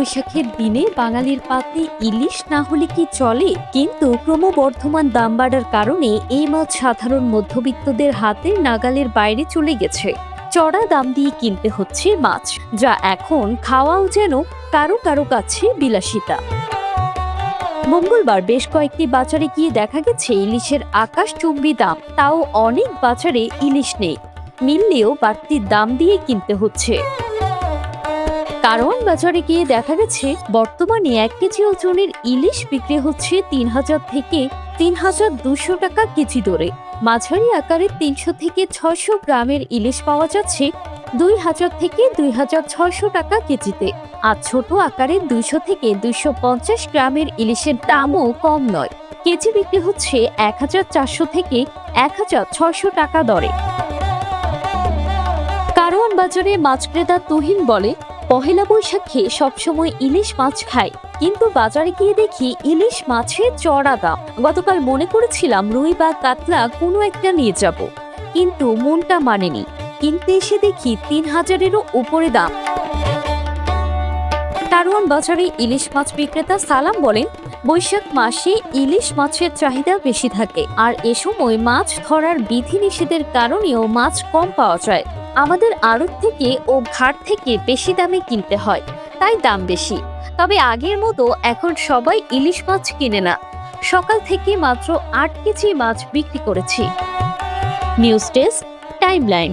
বৈশাখের দিনে বাঙালির পাতে ইলিশ না হলে কি চলে? কিন্তু ক্রমবর্ধমান দাম বাড়ার কারণে এই মাছ সাধারণ মধ্যবিত্তদের হাতের নাগালের বাইরে চলে গেছে। চড়া দাম দিয়ে কিনতে হচ্ছে মাছ, যা এখন খাওয়াও যেন কারো কারো কাছে বিলাসিতা। মঙ্গলবার বেশ কয়েকটি বাজারে গিয়ে দেখা গেছে ইলিশের আকাশচুম্বী দাম, তাও অনেক বাজারে ইলিশ নেই, মিললেও বাড়তি দাম দিয়ে কিনতে হচ্ছে। কারওয়ান বাজারে গিয়ে দেখা গেছে বর্তমানে 1 কেজি ওজনের ইলিশ বিক্রি হচ্ছে 3000 থেকে 3200 টাকা কেজি দরে। মাঝারি আকারের 300 থেকে 600 গ্রামের ইলিশ পাওয়া যাচ্ছে 2000 থেকে 2600 টাকা কেজিতে। আর ছোট আকারের 200 থেকে 250 গ্রামের ইলিশের দামও কম নয়, কেজি বিক্রি হচ্ছে 1400 থেকে 1600 টাকা দরে। কারওয়ান বাজারে মাছ ক্রেতা তুহিন বলে, পহেলা বৈশাখে সবসময় ইলিশ মাছ খাই, কিন্তু বাজারে গিয়ে দেখি ইলিশ মাছের চড়া দাম। গতকাল মনে করেছিলাম রুই বা কাতলা কোনো একটা নিয়ে যাব, কিন্তু মনটা মানেনি। কিনতে এসে দেখি 3000-এরও উপরে দাম। কারওয়ান বাজারে ইলিশ মাছ বিক্রেতা সালাম বলেন, বৈশাখ মাসে ইলিশ মাছের চাহিদা বেশি থাকে, আর এ সময় মাছ ধরার বিধিনিষেধের কারণেও মাছ কম পাওয়া যায়। আমাদের আড়ত থেকে ও ঘাট থেকে বেশি দামে কিনতে হয়, তাই দাম বেশি। তবে আগের মতো এখন সবাই ইলিশ মাছ কিনে না। সকাল থেকে মাত্র 8 কেজি মাছ বিক্রি করেছি। News desk, timeline.